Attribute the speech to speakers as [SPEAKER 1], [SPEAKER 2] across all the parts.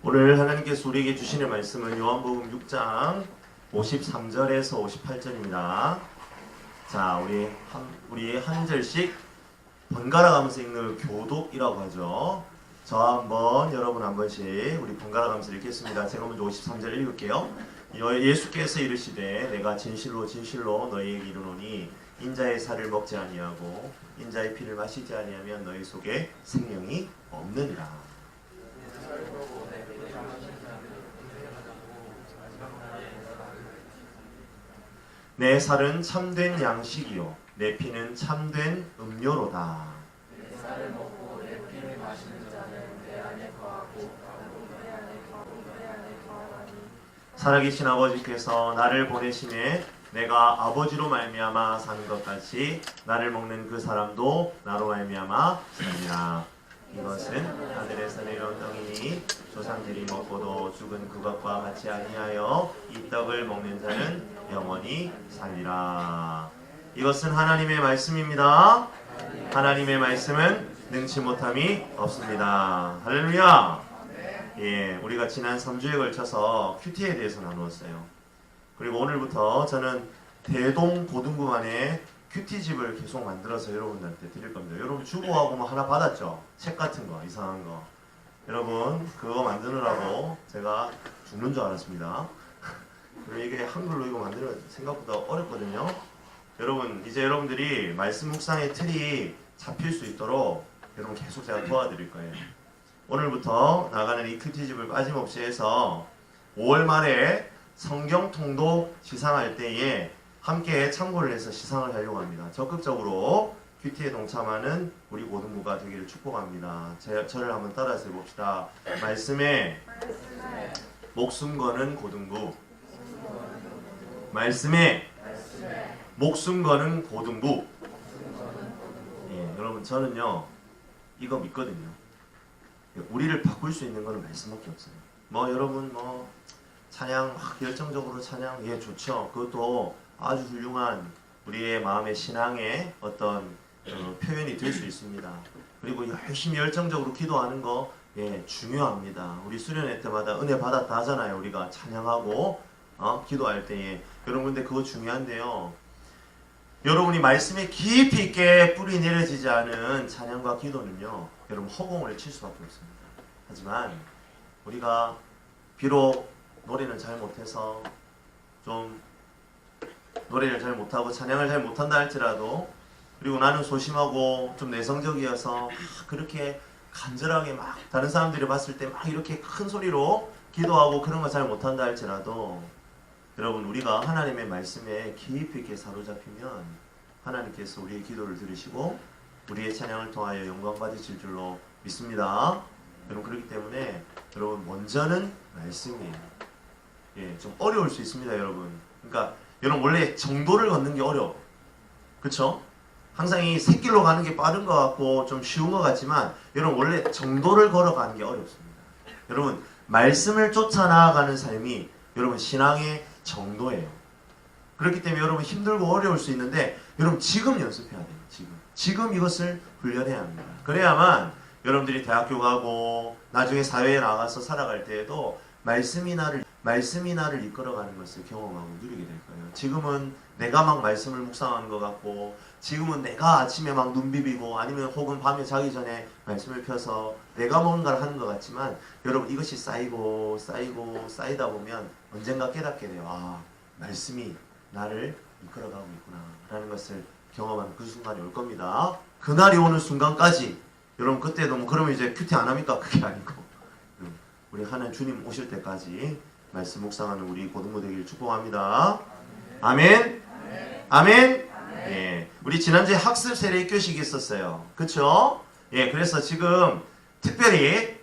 [SPEAKER 1] 오늘 하나님께서 우리에게 주시는 말씀은 요한복음 6장 53절에서 58절입니다. 자, 우리 한 절씩 번갈아 가면서 읽는 교독이라고 하죠. 여러분 한 번씩 우리 번갈아 가면서 읽겠습니다. 제가 먼저 53절 읽을게요. 예수께서 이르시되 내가 진실로 진실로 너희에게 이르노니 인자의 살을 먹지 아니하고 인자의 피를 마시지 아니하면 너희 속에 생명이 없느니라. 내 살은 참된 양식이요 내 피는 참된 음료로다.
[SPEAKER 2] 내 살을 먹고 내 피를 마시는 자는 내 안에 거하고 나도 내 안에 거하고 내 안에 거하나니.
[SPEAKER 1] 살아계신 아버지께서 나를 보내심에 내가 아버지로 말미암아 사는 것 같이 나를 먹는 그 사람도 나로 말미암아 사니라. 이것은 하늘에서 내려온 떡이니 조상들이 먹고도 죽은 그것과 같이 아니하여 이 떡을 먹는 자는 영원히 살리라. 이것은 하나님의 말씀입니다. 하나님의 말씀은 능치 못함이 없습니다. 할렐루야. 예, 우리가 지난 3주에 걸쳐서 큐티에 대해서 나누었어요. 그리고 오늘부터 저는 대동고등부만의 큐티집을 계속 만들어서 여러분들한테 드릴 겁니다. 여러분 주보하고 뭐 하나 받았죠? 책 같은 거, 이상한 거. 여러분 그거 만드느라고 제가 죽는 줄 알았습니다. 그리고 이게 한글로 이거 만드는 생각보다 어렵거든요. 여러분 이제 여러분들이 말씀 묵상의 틀이 잡힐 수 있도록 여러분 계속 제가 도와드릴 거예요. 오늘부터 나가는 이 큐티집을 빠짐없이 해서 5월 말에 성경 통독 시상할 때에 함께 참고를 해서 시상을 하려고 합니다. 적극적으로 큐티에 동참하는 우리 고등부가 되기를 축복합니다. 저를 한번 따라서 해봅시다. 말씀에 목숨 거는 고등부. 말씀에 목숨 거는 고등부. 예, 여러분 저는요 이거 믿거든요. 우리를 바꿀 수 있는 거는 말씀밖에 없어요. 여러분 찬양 막 열정적으로 찬양 좋죠. 그것도 아주 훌륭한 우리의 마음의 신앙의 어떤 표현이 될 수 있습니다. 그리고 열심히 열정적으로 기도하는 거 중요합니다. 우리 수련회 때마다 은혜 받았다 하잖아요. 우리가 찬양하고 기도할 때에. 여러분 근데 그거 중요한데요. 여러분이 말씀에 깊이 있게 뿌리 내려지지 않은 찬양과 기도는요. 여러분 허공을 칠 수밖에 없습니다. 하지만 우리가 비록 노래는 잘 못해서 좀 노래를 잘 못하고 찬양을 잘 못한다 할지라도 그리고 나는 소심하고 좀 내성적이어서 그렇게 간절하게 막 다른 사람들이 봤을 때 막 이렇게 큰 소리로 기도하고 그런 거 잘 못한다 할지라도 여러분 우리가 하나님의 말씀에 깊이 있게 사로잡히면 하나님께서 우리의 기도를 들으시고 우리의 찬양을 통하여 영광 받으실 줄로 믿습니다. 여러분 그렇기 때문에 여러분 먼저는 말씀이에요. 좀 어려울 수 있습니다, 여러분. 그러니까 여러분 원래 정도를 걷는 게 어려워. 그렇죠? 항상 이 새길로 가는 게 빠른 것 같고 좀 쉬운 것 같지만 여러분 원래 정도를 걸어가는 게 어렵습니다. 여러분 말씀을 쫓아 나아가는 삶이 여러분 신앙의 정도예요. 그렇기 때문에 여러분 힘들고 어려울 수 있는데 여러분 지금 연습해야 돼요. 지금 이것을 훈련해야 합니다. 그래야만 여러분들이 대학교 가고 나중에 사회에 나가서 살아갈 때에도 말씀이 나를 이끌어가는 것을 경험하고 누리게 될 거예요. 지금은 내가 막 말씀을 묵상하는 것 같고 지금은 내가 아침에 막 눈 비비고 아니면 혹은 밤에 자기 전에 말씀을 펴서 내가 뭔가를 하는 것 같지만 여러분 이것이 쌓이다 보면 언젠가 깨닫게 돼요. 말씀이 나를 이끌어가고 있구나 라는 것을 경험하는 그 순간이 올 겁니다. 그날이 오는 순간까지 여러분 그때도 그러면 이제 큐티 안 합니까? 그게 아니고 우리 하나님 주님 오실 때까지 말씀 묵상하는 우리 고등부 되기를 축복합니다. 아멘. 아멘. 예, 우리 지난주에 학습 세례 교식이 있었어요. 그렇죠? 그래서 지금 특별히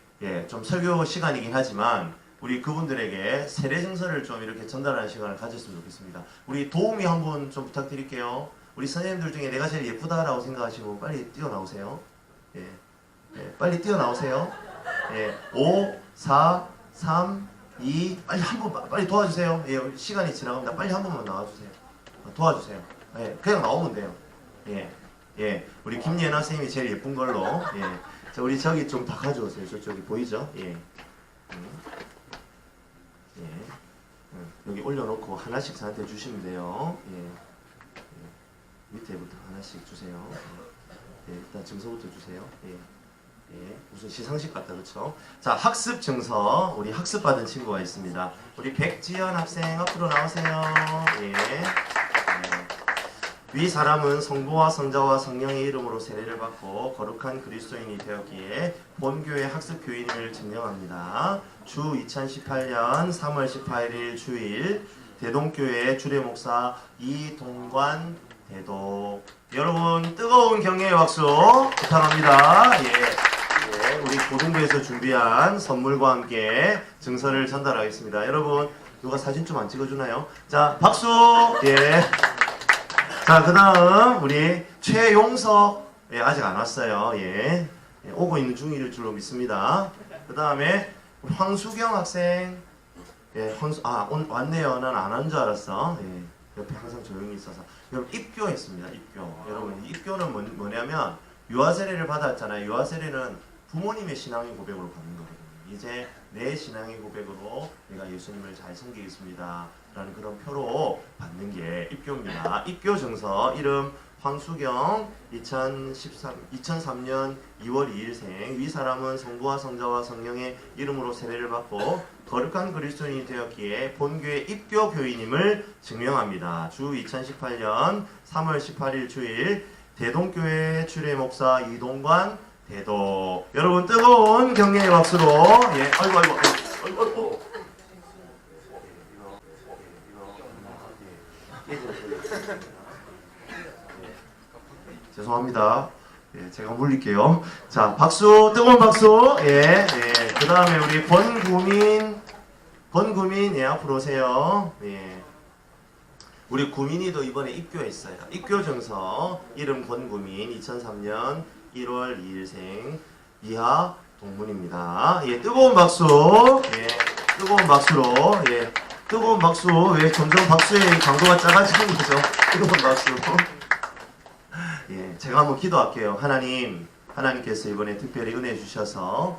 [SPEAKER 1] 좀 설교 시간이긴 하지만 우리 그분들에게 세례 증서를 좀 이렇게 전달하는 시간을 가졌으면 좋겠습니다. 우리 도우미 한 분 좀 부탁드릴게요. 우리 선생님들 중에 내가 제일 예쁘다라고 생각하시고 빨리 뛰어나오세요. 빨리 뛰어나오세요. 5, 4, 3, 2 빨리 한 번 빨리 도와주세요. 시간이 지나갑니다. 빨리 한 번만 나와주세요. 도와주세요. 그냥 나오면 돼요. 우리 김예나 선생님이 제일 예쁜 걸로. 자, 우리 저기 좀 다 가져오세요. 저쪽이 보이죠? 올려놓고 하나씩 저한테 주시면 돼요. 예. 예. 밑에부터 하나씩 주세요. 예. 일단 증서부터 주세요. 예. 예. 무슨 시상식 같다, 그렇죠? 자, 학습 증서. 우리 학습 받은 친구가 있습니다. 우리 백지연 학생 앞으로 나오세요. 예. 위 사람은 성부와 성자와 성령의 이름으로 세례를 받고 거룩한 그리스도인이 되었기에 본교회 학습교인을 증명합니다. 주 2018년 3월 18일 주일 대동교회 주례목사 이동관 대독. 여러분 뜨거운 격려의 박수 부탁합니다. 예. 예, 우리 고등부에서 준비한 선물과 함께 증서를 전달하겠습니다. 여러분 누가 사진 좀 안 찍어주나요? 자, 박수. 예. 자, 그 다음 우리 최용석. 예, 아직 안 왔어요. 예. 예, 오고 있는 중일 줄로 믿습니다. 그 다음에 황수경 학생. 예, 왔네요. 난 안 한 줄 알았어. 예, 옆에 항상 조용히 있어서. 여러분 입교했습니다. 입교. 여러분 입교는 뭐냐면 유아세례를 받았잖아요. 유아세례는 부모님의 신앙의 고백으로 받는 거거든요. 이제 내 신앙의 고백으로 내가 예수님을 잘 섬기겠습니다 라는 그런 표로 받는 게 입교입니다. 입교 증서 이름 황수경 2003년 2월 2일생. 위 사람은 성부와 성자와 성령의 이름으로 세례를 받고 거룩한 그리스도인이 되었기에 본교회 입교 교인임을 증명합니다. 주 2018년 3월 18일 주일 대동교회 주례목사 이동관 대독. 여러분 뜨거운 격려의 박수로. 예. 아이고. 죄송합니다. 예, 제가 물릴게요. 자, 박수, 뜨거운 박수. 예, 예. 그 다음에 우리 권구민, 예, 앞으로 오세요. 예. 우리 구민이도 이번에 입교했어요. 입교 증서, 이름 권구민, 2003년 1월 2일생, 이하 동문입니다. 예, 뜨거운 박수. 예, 뜨거운 박수로. 예, 뜨거운 박수. 왜 점점 박수의 강도가 작아지는 거죠? 뜨거운 박수. 예, 제가 한번 기도할게요. 하나님께서 이번에 특별히 은혜 주셔서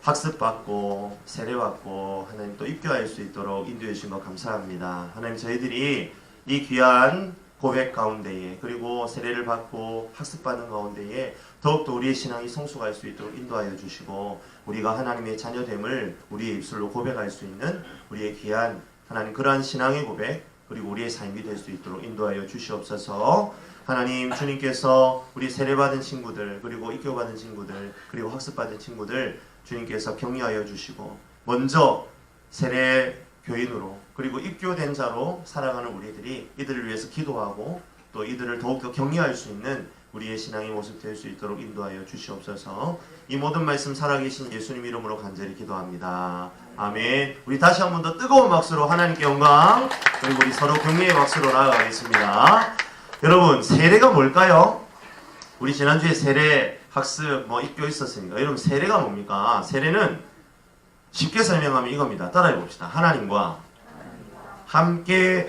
[SPEAKER 1] 학습받고 세례받고 하나님 또 입교할 수 있도록 인도해 주신 것 감사합니다. 하나님 저희들이 이 귀한 고백 가운데에 그리고 세례를 받고 학습받는 가운데에 더욱더 우리의 신앙이 성숙할 수 있도록 인도하여 주시고 우리가 하나님의 자녀됨을 우리의 입술로 고백할 수 있는 우리의 귀한 하나님 그러한 신앙의 고백 그리고 우리의 삶이 될 수 있도록 인도하여 주시옵소서. 하나님 주님께서 우리 세례받은 친구들 그리고 입교받은 친구들 그리고 학습받은 친구들 주님께서 격려하여 주시고 먼저 세례 교인으로 그리고 입교된 자로 살아가는 우리들이 이들을 위해서 기도하고 또 이들을 더욱더 격려할 수 있는 우리의 신앙의 모습 될 수 있도록 인도하여 주시옵소서. 이 모든 말씀 살아계신 예수님 이름으로 간절히 기도합니다. 아멘. 우리 다시 한 번 더 뜨거운 박수로 하나님께 영광 그리고 우리 서로 격려의 박수로 나아가겠습니다. 여러분 세례가 뭘까요? 우리 지난주에 세례 학습 입교 있었으니까 여러분 세례가 뭡니까? 세례는 쉽게 설명하면 이겁니다. 따라해 봅시다. 하나님과 함께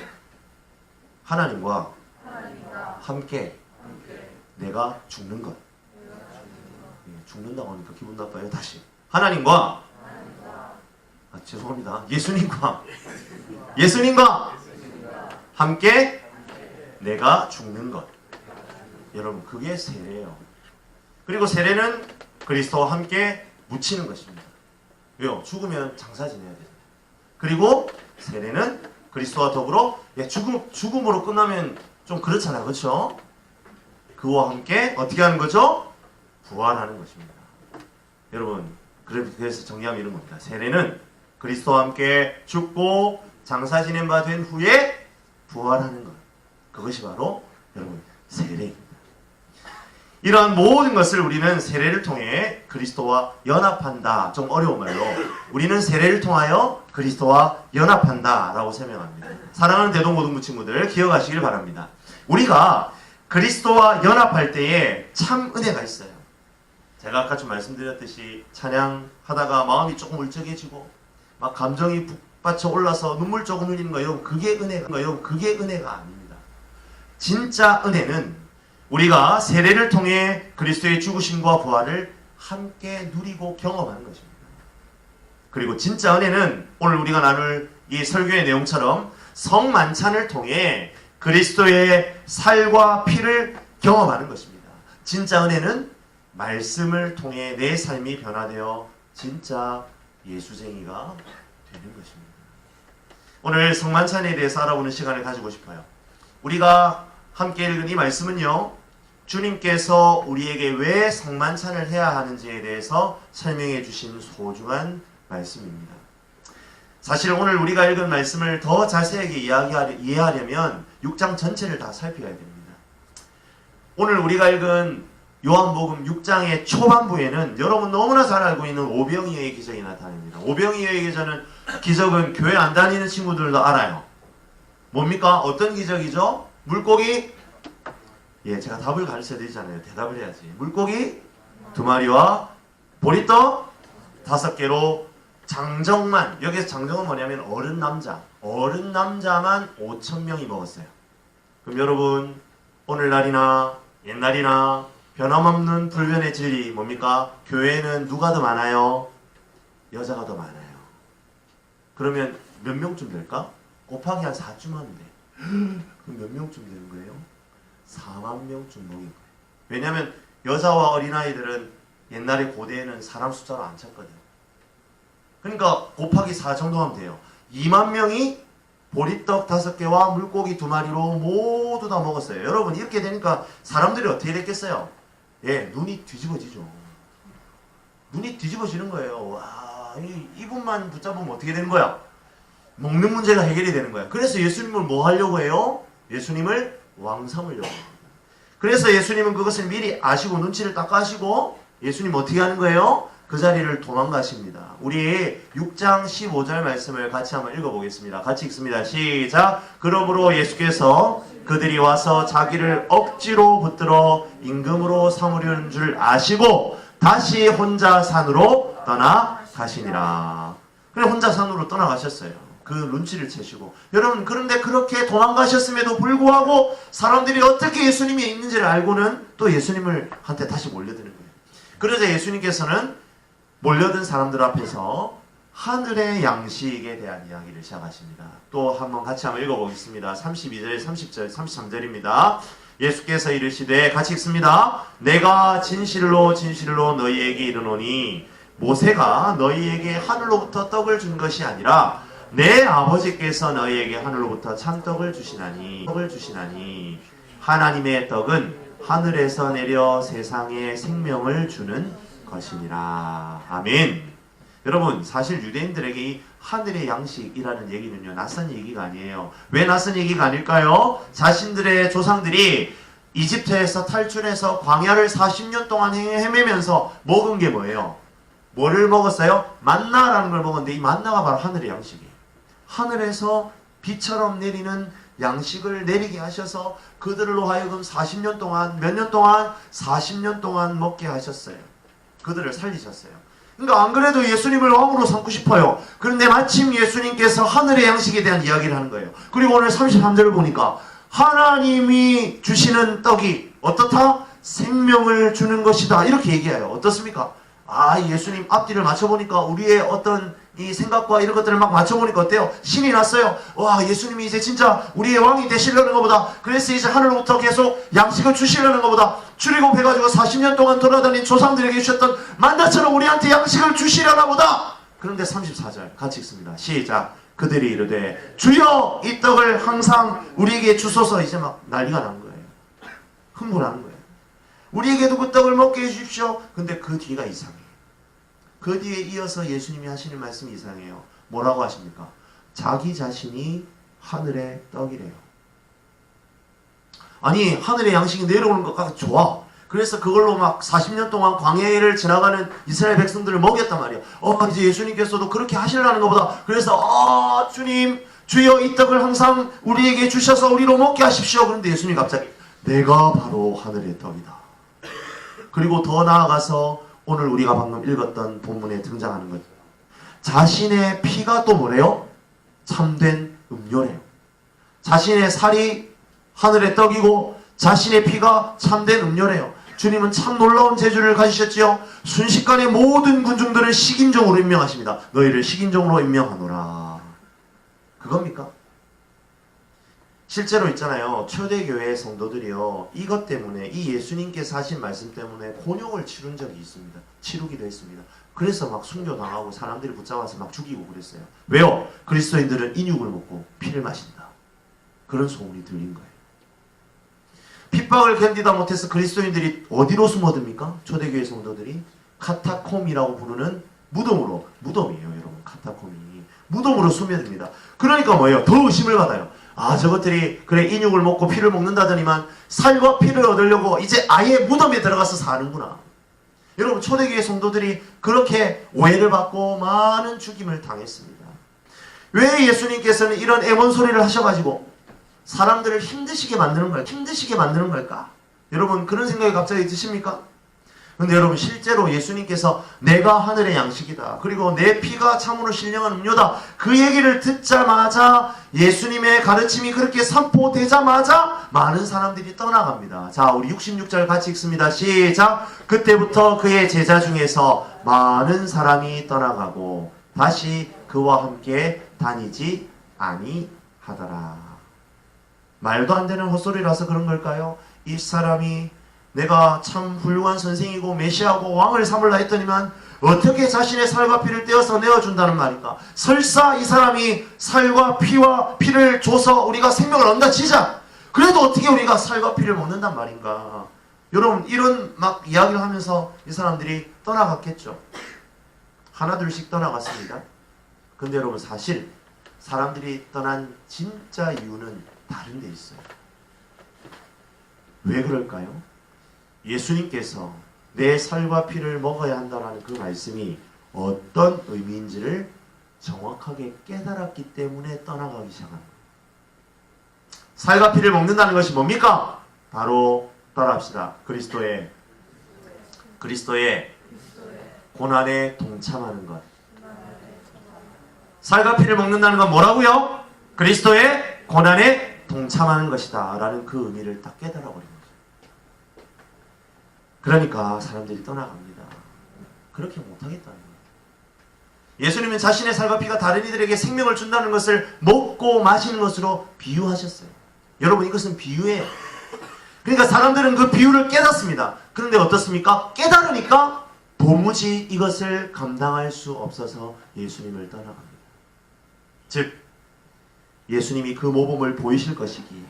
[SPEAKER 1] 내가 죽는 것. 죽는다고 하니까 기분 나빠요. 다시. 하나님과 죄송합니다. 예수님과 함께 내가 죽는 것. 여러분 그게 세례예요. 그리고 세례는 그리스도와 함께 묻히는 것입니다. 왜요? 죽으면 장사 지내야 되잖아요. 그리고 세례는 그리스도와 더불어 죽음으로 끝나면 좀 그렇잖아요. 그렇죠? 그와 함께 어떻게 하는 거죠? 부활하는 것입니다. 여러분 그래서 정리하면 이런 겁니다. 세례는 그리스도와 함께 죽고 장사 지낸 바 된 후에 부활하는 것. 그것이 바로 여러분 세례입니다. 이러한 모든 것을 우리는 세례를 통해 그리스도와 연합한다. 좀 어려운 말로 우리는 세례를 통하여 그리스도와 연합한다 라고 설명합니다. 사랑하는 대동고등부 친구들 기억하시길 바랍니다. 우리가 그리스도와 연합할 때에 참 은혜가 있어요. 제가 아까 좀 말씀드렸듯이 찬양하다가 마음이 조금 울적해지고 막 감정이 북받쳐 올라서 눈물 조금 흘리는 거 여러분 그게 은혜가 아닙니다. 진짜 은혜는 우리가 세례를 통해 그리스도의 죽으심과 부활을 함께 누리고 경험하는 것입니다. 그리고 진짜 은혜는 오늘 우리가 나눌 이 설교의 내용처럼 성만찬을 통해 그리스도의 살과 피를 경험하는 것입니다. 진짜 은혜는 말씀을 통해 내 삶이 변화되어 진짜 예수쟁이가 되는 것입니다. 오늘 성만찬에 대해서 알아보는 시간을 가지고 싶어요. 우리가 함께 읽은 이 말씀은요, 주님께서 우리에게 왜 성만찬을 해야 하는지에 대해서 설명해 주신 소중한 말씀입니다. 사실 오늘 우리가 읽은 말씀을 더 자세하게 이해하려면 6장 전체를 다 살펴야 됩니다. 오늘 우리가 읽은 요한복음 6장의 초반부에는 여러분 너무나 잘 알고 있는 오병이어의 기적이 나타납니다. 오병이어의 기적은 교회 안 다니는 친구들도 알아요. 뭡니까? 어떤 기적이죠? 물고기? 예, 제가 답을 가르쳐야 되잖아요. 대답을 해야지. 물고기 2마리와 보리떡 5개로 장정만, 여기서 장정은 뭐냐면 어른 남자만 5,000명이 먹었어요. 그럼 여러분, 오늘날이나 옛날이나 변함없는 불변의 진리 뭡니까? 교회는 누가 더 많아요? 여자가 더 많아요. 그러면 몇 명쯤 될까? 곱하기 한 4쯤 하면 돼. 그럼 몇 명쯤 되는 거예요? 4만 명쯤 먹인 거예요. 왜냐하면 여자와 어린아이들은 옛날에 고대에는 사람 숫자로 안 쳤거든. 그러니까 곱하기 4 정도 하면 돼요. 2만 명이 보리떡 5개와 물고기 2마리로 모두 다 먹었어요. 여러분 이렇게 되니까 사람들이 어떻게 됐겠어요? 예, 눈이 뒤집어지죠. 눈이 뒤집어지는 거예요. 와, 이분만 붙잡으면 어떻게 되는 거야? 먹는 문제가 해결이 되는 거야. 그래서 예수님을 뭐 하려고 해요? 예수님을 왕 삼으려고 합니다. 그래서 예수님은 그것을 미리 아시고 눈치를 딱 까시고 예수님 어떻게 하는 거예요? 그 자리를 도망가십니다. 우리 6장 15절 말씀을 같이 한번 읽어보겠습니다. 같이 읽습니다. 시작! 그러므로 예수께서 그들이 와서 자기를 억지로 붙들어 임금으로 삼으려는 줄 아시고 다시 혼자 산으로 떠나가시니라. 그래 혼자 산으로 떠나가셨어요. 그 눈치를 채시고. 여러분 그런데 그렇게 도망가셨음에도 불구하고 사람들이 어떻게 예수님이 있는지를 알고는 또 예수님을 한테 다시 몰려드는 거예요. 그러자 예수님께서는 몰려든 사람들 앞에서 하늘의 양식에 대한 이야기를 시작하십니다. 또 한번 같이 한번 읽어보겠습니다. 32절, 30절, 33절입니다. 예수께서 이르시되 같이 읽습니다. 내가 진실로 너희에게 이르노니 모세가 너희에게 하늘로부터 떡을 준 것이 아니라 내 아버지께서 너희에게 하늘로부터 참떡을 주시나니 하나님의 떡은 하늘에서 내려 세상에 생명을 주는 것이니라. 아멘. 여러분 사실 유대인들에게 이 하늘의 양식이라는 얘기는요 낯선 얘기가 아니에요. 왜 낯선 얘기가 아닐까요? 자신들의 조상들이 이집트에서 탈출해서 광야를 40년 동안 헤매면서 먹은 게 뭐예요? 뭐를 먹었어요? 만나라는 걸 먹었는데 이 만나가 바로 하늘의 양식이에요. 하늘에서 비처럼 내리는 양식을 내리게 하셔서 그들로 하여금 40년 동안 몇 년 동안? 40년 동안 먹게 하셨어요. 그들을 살리셨어요. 그러니까 안 그래도 예수님을 왕으로 삼고 싶어요. 그런데 마침 예수님께서 하늘의 양식에 대한 이야기를 하는 거예요. 그리고 오늘 33절을 보니까 하나님이 주시는 떡이 어떻다? 생명을 주는 것이다. 이렇게 얘기해요. 어떻습니까? 아, 예수님 앞뒤를 맞춰보니까 우리의 어떤 이 생각과 이런 것들을 막 맞춰보니까 어때요? 신이 났어요. 와, 예수님이 이제 진짜 우리의 왕이 되시려는 것보다, 그래서 이제 하늘로부터 계속 양식을 주시려는 것보다 출애굽해가지고 40년 동안 돌아다닌 조상들에게 주셨던 만나처럼 우리한테 양식을 주시려나 보다. 그런데 34절 같이 읽습니다. 시작! 그들이 이르되 주여 이 떡을 항상 우리에게 주소서. 이제 막 난리가 난 거예요. 흥분하는 거예요. 우리에게도 그 떡을 먹게 해주십시오. 근데 그 뒤가 이상해요. 그 뒤에 이어서 예수님이 하시는 말씀이 이상해요. 뭐라고 하십니까? 자기 자신이 하늘의 떡이래요. 아니 하늘의 양식이 내려오는 것과 좋아. 그래서 그걸로 막 40년 동안 광야를 지나가는 이스라엘 백성들을 먹였단 말이에요. 이제 예수님께서도 그렇게 하시려는 것보다 그래서 주님 주여 이 떡을 항상 우리에게 주셔서 우리로 먹게 하십시오. 그런데 예수님 갑자기 내가 바로 하늘의 떡이다. 그리고 더 나아가서 오늘 우리가 방금 읽었던 본문에 등장하는 거죠. 자신의 피가 또 뭐래요? 참된 음료래요. 자신의 살이 하늘의 떡이고 자신의 피가 참된 음료래요. 주님은 참 놀라운 재주를 가지셨지요. 순식간에 모든 군중들을 식인종으로 임명하십니다. 너희를 식인종으로 임명하노라. 그겁니까? 실제로 있잖아요. 초대교회 성도들이요. 이것 때문에 이 예수님께서 하신 말씀 때문에 곤욕을 치른 적이 있습니다. 치르기도 했습니다. 그래서 막 순교당하고 사람들이 붙잡아서 막 죽이고 그랬어요. 왜요? 그리스도인들은 인육을 먹고 피를 마신다. 그런 소문이 들린 거예요. 핍박을 견디다 못해서 그리스도인들이 어디로 숨어듭니까? 초대교회 성도들이 카타콤이라고 부르는 무덤으로, 무덤이에요 여러분. 카타콤이 무덤으로 숨어듭니다. 그러니까 뭐예요? 더 의심을 받아요. 아, 저것들이 그래 인육을 먹고 피를 먹는다더니만 살과 피를 얻으려고 이제 아예 무덤에 들어가서 사는구나. 여러분, 초대교회 성도들이 그렇게 오해를 받고 많은 죽임을 당했습니다. 왜 예수님께서는 이런 애원 소리를 하셔가지고 사람들을 힘드시게 만드는 걸까? 힘드시게 만드는 걸까? 여러분, 그런 생각이 갑자기 드십니까? 근데 여러분, 실제로 예수님께서 내가 하늘의 양식이다, 그리고 내 피가 참으로 신령한 음료다, 그 얘기를 듣자마자, 예수님의 가르침이 그렇게 선포되자마자 많은 사람들이 떠나갑니다. 자, 우리 66절 같이 읽습니다. 시작. 그때부터 그의 제자 중에서 많은 사람이 떠나가고 다시 그와 함께 다니지 아니하더라. 말도 안 되는 헛소리라서 그런 걸까요? 이 사람이 내가 참 훌륭한 선생이고 메시아고 왕을 삼을라 했더니만 어떻게 자신의 살과 피를 떼어서 내어준다는 말인가? 설사 이 사람이 살과 피와 피를 줘서 우리가 생명을 얻는다 치자, 그래도 어떻게 우리가 살과 피를 먹는단 말인가? 여러분, 이런 막 이야기를 하면서 이 사람들이 떠나갔겠죠. 하나둘씩 떠나갔습니다. 근데 여러분, 사실 사람들이 떠난 진짜 이유는 다른 데 있어요. 왜 그럴까요? 예수님께서 내 살과 피를 먹어야 한다는 그 말씀이 어떤 의미인지를 정확하게 깨달았기 때문에 떠나가기 시작합니다. 살과 피를 먹는다는 것이 뭡니까? 바로 따라합시다. 그리스도의 고난에 동참하는 것. 살과 피를 먹는다는 건 뭐라고요? 그리스도의 고난에 동참하는 것이다 라는 그 의미를 딱 깨달아 버린 거죠. 그러니까 사람들이 떠나갑니다. 그렇게 못하겠다는 거예요. 예수님은 자신의 살과 피가 다른 이들에게 생명을 준다는 것을 먹고 마시는 것으로 비유하셨어요. 여러분, 이것은 비유예요. 그러니까 사람들은 그 비유를 깨닫습니다. 그런데 어떻습니까? 깨달으니까 도무지 이것을 감당할 수 없어서 예수님을 떠나갑니다. 즉, 예수님이 그 모범을 보이실 것이기에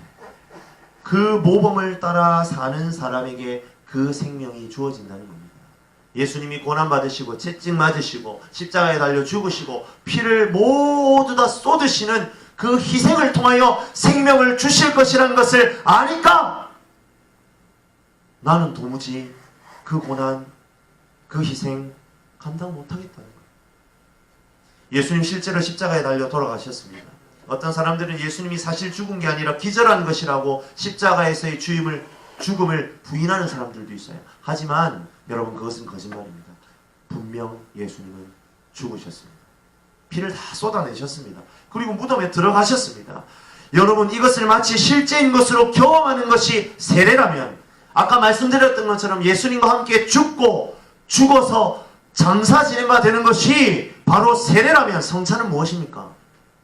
[SPEAKER 1] 그 모범을 따라 사는 사람에게 그 생명이 주어진다는 겁니다. 예수님이 고난받으시고 채찍 맞으시고 십자가에 달려 죽으시고 피를 모두 다 쏟으시는 그 희생을 통하여 생명을 주실 것이라는 것을 아니까 나는 도무지 그 고난, 그 희생 감당 못하겠다는 거예요. 예수님 실제로 십자가에 달려 돌아가셨습니다. 어떤 사람들은 예수님이 사실 죽은 게 아니라 기절한 것이라고 십자가에서의 죽음을 부인하는 사람들도 있어요. 하지만 여러분, 그것은 거짓말입니다. 분명 예수님은 죽으셨습니다. 피를 다 쏟아내셨습니다. 그리고 무덤에 들어가셨습니다. 여러분, 이것을 마치 실제인 것으로 경험하는 것이 세례라면, 아까 말씀드렸던 것처럼 예수님과 함께 죽고 죽어서 장사 지낸 바 되는 것이 바로 세례라면, 성찬은 무엇입니까?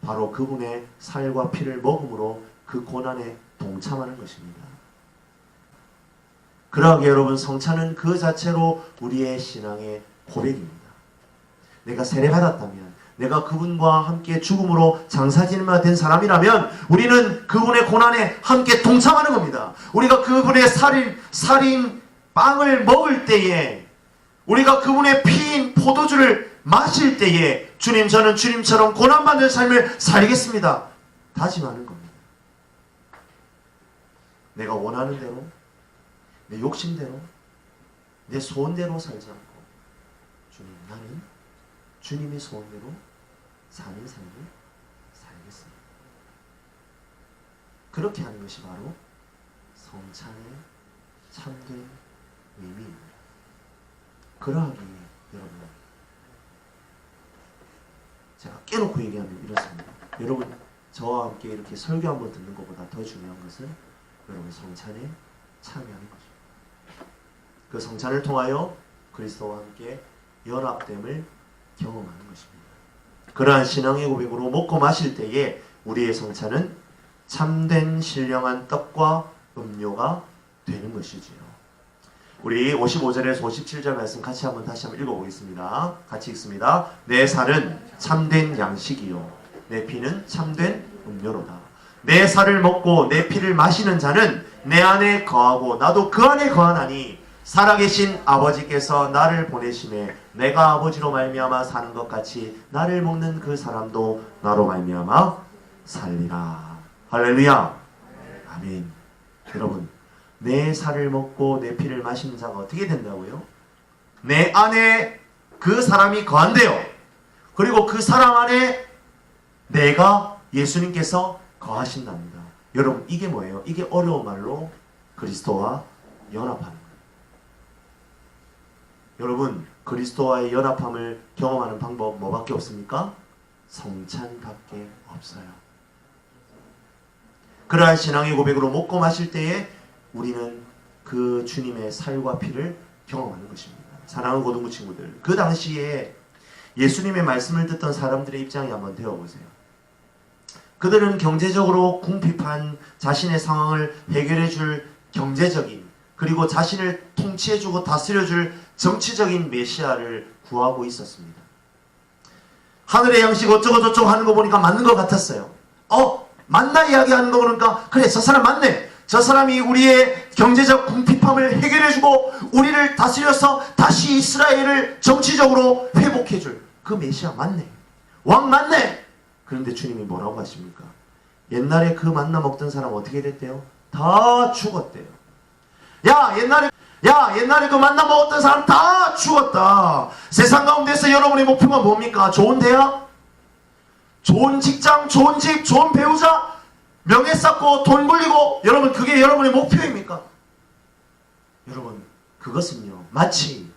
[SPEAKER 1] 바로 그분의 살과 피를 먹음으로 그 고난에 동참하는 것입니다. 그러하게 여러분, 성찬은 그 자체로 우리의 신앙의 고백입니다. 내가 세례받았다면, 내가 그분과 함께 죽음으로 장사지는 된 사람이라면 우리는 그분의 고난에 함께 동참하는 겁니다. 우리가 그분의 살인 빵을 먹을 때에, 우리가 그분의 피인 포도주를 마실 때에 주님, 저는 주님처럼 고난받는 삶을 살겠습니다 다짐하는 겁니다. 내가 원하는 대로, 내 욕심대로, 내 소원대로 살지 않고 주님, 나는 주님의 소원대로 사는 삶을 살겠습니다. 그렇게 하는 것이 바로 성찬의 참된 의미입니다. 그러하기에 여러분, 제가 깨놓고 얘기하면 이렇습니다. 여러분, 저와 함께 이렇게 설교 한번 듣는 것보다 더 중요한 것은 여러분 성찬에 참여하는 것입니다. 그 성찬을 통하여 그리스도와 함께 연합됨을 경험하는 것입니다. 그러한 신앙의 고백으로 먹고 마실 때에 우리의 성찬은 참된 신령한 떡과 음료가 되는 것이지요. 우리 55절에서 57절 말씀 같이 다시 한번 읽어보겠습니다. 같이 읽습니다. 내 살은 참된 양식이요 내 피는 참된 음료로다. 내 살을 먹고 내 피를 마시는 자는 내 안에 거하고 나도 그 안에 거하나니 살아계신 아버지께서 나를 보내심에 내가 아버지로 말미암아 사는 것 같이 나를 먹는 그 사람도 나로 말미암아 살리라. 할렐루야. 아멘. 여러분, 내 살을 먹고 내 피를 마시는 자가 어떻게 된다고요? 내 안에 그 사람이 거한대요. 그리고 그 사람 안에 내가 예수님께서 거하신답니다. 여러분, 이게 뭐예요? 이게 어려운 말로 그리스도와 연합하는 거예요. 여러분, 그리스도와의 연합함을 경험하는 방법 뭐밖에 없습니까? 성찬밖에 없어요. 그러한 신앙의 고백으로 먹고 마실 때에 우리는 그 주님의 살과 피를 경험하는 것입니다. 사랑하는 고등부 친구들, 그 당시에 예수님의 말씀을 듣던 사람들의 입장에 한번 되어보세요. 그들은 경제적으로 궁핍한 자신의 상황을 해결해줄 경제적인, 그리고 자신을 통치해주고 다스려줄 정치적인 메시아를 구하고 있었습니다. 하늘의 양식 어쩌고저쩌고 하는 거 보니까 맞는 것 같았어요. 맞나 이야기하는 거 보니까 그래, 저 사람 맞네. 저 사람이 우리의 경제적 궁핍함을 해결해주고 우리를 다스려서 다시 이스라엘을 정치적으로 회복해줄 그 메시아 맞네. 왕 맞네. 그런데 주님이 뭐라고 하십니까? 옛날에 그 만나 먹던 사람 어떻게 됐대요? 다 죽었대요. 옛날에 그 만나 먹었던 사람 다 죽었다. 세상 가운데서 여러분의 목표가 뭡니까? 좋은 대학? 좋은 직장? 좋은 집? 좋은 배우자? 명예 쌓고 돈 굴리고, 여러분 그게 여러분의 목표입니까? 여러분, 그것은요 마치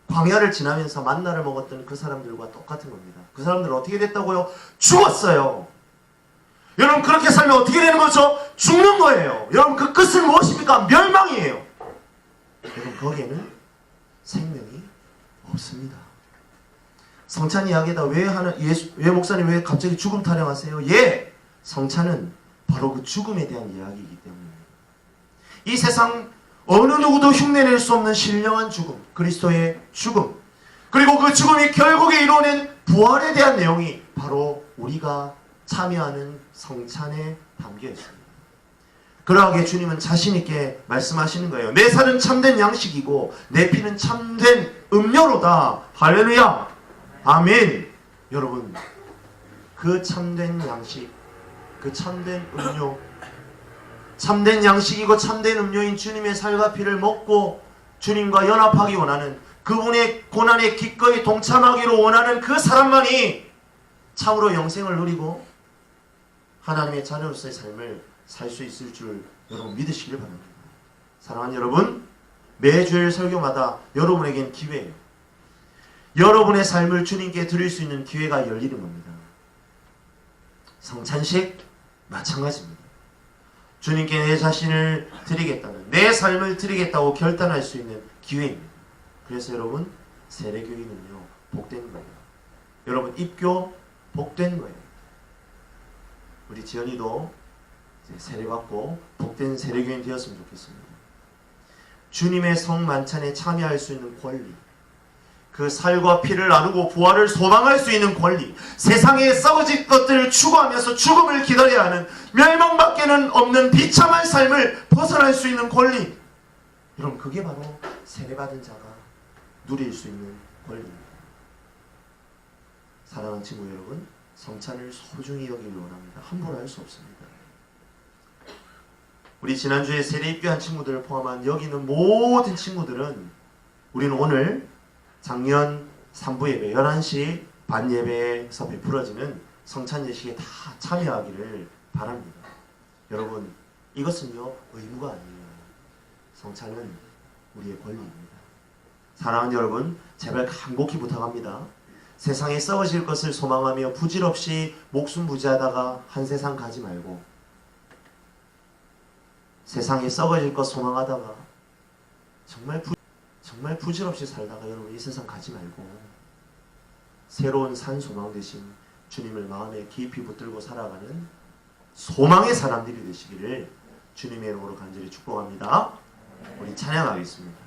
[SPEAKER 1] 광야를 지나면서 만나를 먹었던 그 사람들과 똑같은 겁니다. 그 사람들은 어떻게 됐다고요? 죽었어요. 여러분, 그렇게 살면 어떻게 되는 거죠? 죽는 거예요. 여러분, 그 끝은 무엇입니까? 멸망이에요. 여러분, 거기에는 생명이 없습니다. 성찬 이야기다. 왜 목사님 왜 갑자기 죽음 타령하세요? 성찬은 바로 그 죽음에 대한 이야기이기 때문입니다. 이 세상 어느 누구도 흉내낼 수 없는 신령한 죽음, 그리스도의 죽음, 그리고 그 죽음이 결국에 이루어낸 부활에 대한 내용이 바로 우리가 참여하는 성찬에 담겨 있습니다. 그러하게 주님은 자신있게 말씀하시는 거예요. 내 살은 참된 양식이고 내 피는 참된 음료로다. 할렐루야. 아멘. 여러분, 그 참된 양식, 그 참된 음료, 참된 양식이고 참된 음료인 주님의 살과 피를 먹고 주님과 연합하기 원하는, 그분의 고난에 기꺼이 동참하기로 원하는 그 사람만이 참으로 영생을 누리고 하나님의 자녀로서의 삶을 살 수 있을 줄 여러분 믿으시길 바랍니다. 사랑하는 여러분, 매주일 설교마다 여러분에겐 기회예요. 여러분의 삶을 주님께 드릴 수 있는 기회가 열리는 겁니다. 성찬식 마찬가지입니다. 주님께 내 자신을 드리겠다는, 내 삶을 드리겠다고 결단할 수 있는 기회입니다. 그래서 여러분, 세례교인은요 복된 거예요. 여러분, 입교 복된 거예요. 우리 지연이도 세례받고 복된 세례교인 되었으면 좋겠습니다. 주님의 성만찬에 참여할 수 있는 권리, 그 살과 피를 나누고 부활을 소망할 수 있는 권리, 세상에 썩어질 것들을 추구하면서 죽음을 기다려야 하는, 멸망밖에는 없는 비참한 삶을 벗어날 수 있는 권리, 여러분 그게 바로 세례받은 자가 누릴 수 있는 권리입니다. 사랑하는 친구 여러분, 성찬을 소중히 여기길 원합니다. 함부로 할 수 없습니다. 우리 지난주에 세례 입교한 친구들을 포함한 여기 있는 모든 친구들은 우리는 오늘 작년 3부 예배 11시 반 예배에서 베풀어지는 성찬 예식에 다 참여하기를 바랍니다. 여러분, 이것은요 의무가 아니에요. 성찬은 우리의 권리입니다. 사랑하는 여러분, 제발 간곡히 부탁합니다. 세상에 썩어질 것을 소망하며 부질없이 목숨 부지하다가 한 세상 가지 말고, 세상에 썩어질 것 소망하다가 정말 부질없이 살다가 여러분 이 세상 가지 말고 새로운 산 소망 대신 주님을 마음에 깊이 붙들고 살아가는 소망의 사람들이 되시기를 주님의 이름으로 간절히 축복합니다. 우리 찬양하겠습니다.